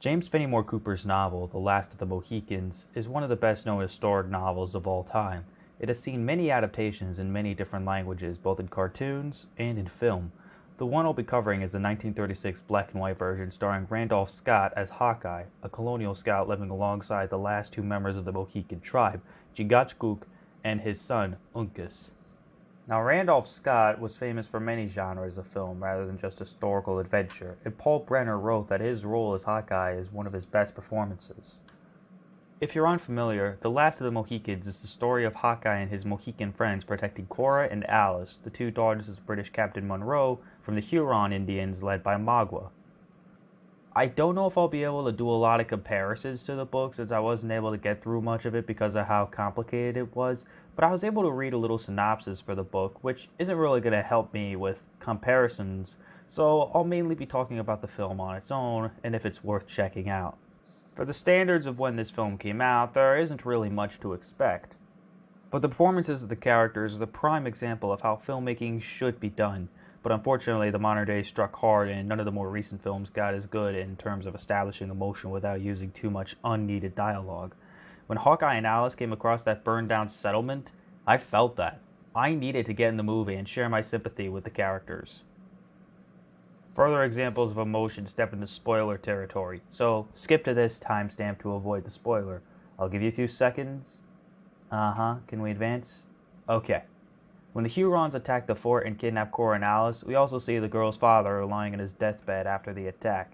James Fenimore Cooper's novel, The Last of the Mohicans, is one of the best-known historic novels of all time. It has seen many adaptations in many different languages, both in cartoons and in film. The one I'll be covering is the 1936 black and white version starring Randolph Scott as Hawkeye, a colonial scout living alongside the last two members of the Mohican tribe, Chingachgook and his son, Uncas. Now, Randolph Scott was famous for many genres of film rather than just historical adventure, and Paul Brenner wrote that his role as Hawkeye is one of his best performances. If you're unfamiliar, The Last of the Mohicans is the story of Hawkeye and his Mohican friends protecting Cora and Alice, the two daughters of British Captain Monroe, from the Huron Indians led by Magua. I don't know if I'll be able to do a lot of comparisons to the book since I wasn't able to get through much of it because of how complicated it was, but I was able to read a little synopsis for the book, which isn't really going to help me with comparisons, so I'll mainly be talking about the film on its own and if it's worth checking out. For the standards of when this film came out, there isn't really much to expect. But the performances of the characters are the prime example of how filmmaking should be done. But unfortunately, the modern day struck hard and none of the more recent films got as good in terms of establishing emotion without using too much unneeded dialogue. When Hawkeye and Alice came across that burned down settlement, I felt that. I needed to get in the movie and share my sympathy with the characters. Further examples of emotion step into spoiler territory, so skip to this timestamp to avoid the spoiler. I'll give you a few seconds. Can we advance? Okay. When the Hurons attack the fort and kidnap Cora and Alice, we also see the girl's father lying in his deathbed after the attack.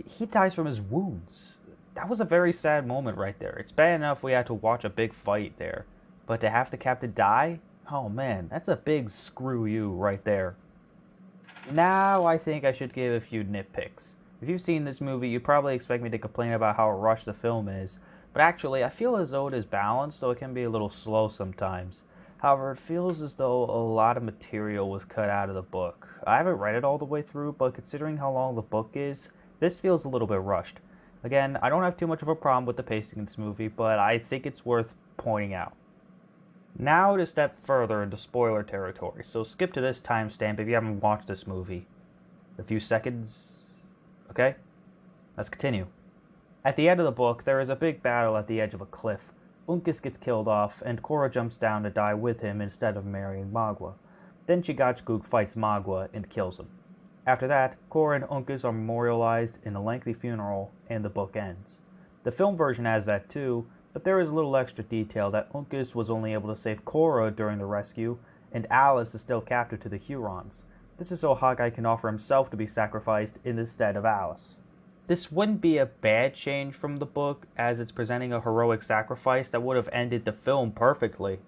He dies from his wounds. That was a very sad moment right there. It's bad enough we had to watch a big fight there, but to have the captain die? Oh man, that's a big screw you right there. Now I think I should give a few nitpicks. If you've seen this movie, you probably expect me to complain about how rushed the film is, but actually I feel as though it is balanced, so it can be a little slow sometimes. However, it feels as though a lot of material was cut out of the book. I haven't read it all the way through, but considering how long the book is, this feels a little bit rushed. Again, I don't have too much of a problem with the pacing in this movie, but I think it's worth pointing out. Now to step further into spoiler territory, so skip to this timestamp if you haven't watched this movie. A few seconds. Okay? Let's continue. At the end of the book, there is a big battle at the edge of a cliff. Uncas gets killed off, and Cora jumps down to die with him instead of marrying Magua. Then Chingachgook fights Magua and kills him. After that, Cora and Uncas are memorialized in a lengthy funeral, and the book ends. The film version has that too, but there is a little extra detail that Uncas was only able to save Cora during the rescue, and Alice is still captive to the Hurons. This is so Hawkeye can offer himself to be sacrificed in the stead of Alice. This wouldn't be a bad change from the book, as it's presenting a heroic sacrifice that would have ended the film perfectly.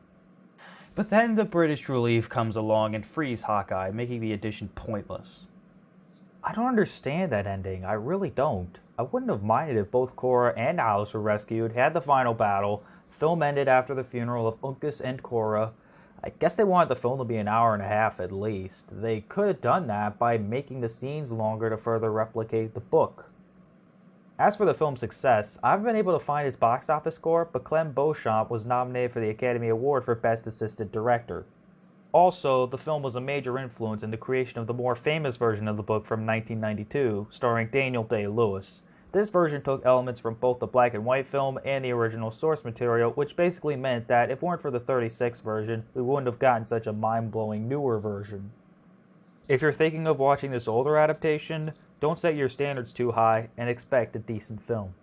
But then the British relief comes along and frees Hawkeye, making the addition pointless. I don't understand that ending, I really don't. I wouldn't have minded if both Cora and Alice were rescued, had the final battle, film ended after the funeral of Uncas and Cora. I guess they wanted the film to be an hour and a half at least. They could have done that by making the scenes longer to further replicate the book. As for the film's success, I haven't been able to find its box office score, but Clem Beauchamp was nominated for the Academy Award for Best Assistant Director. Also, the film was a major influence in the creation of the more famous version of the book from 1992, starring Daniel Day-Lewis. This version took elements from both the black and white film and the original source material, which basically meant that if it weren't for the 36 version, we wouldn't have gotten such a mind-blowing newer version. If you're thinking of watching this older adaptation, don't set your standards too high and expect a decent film.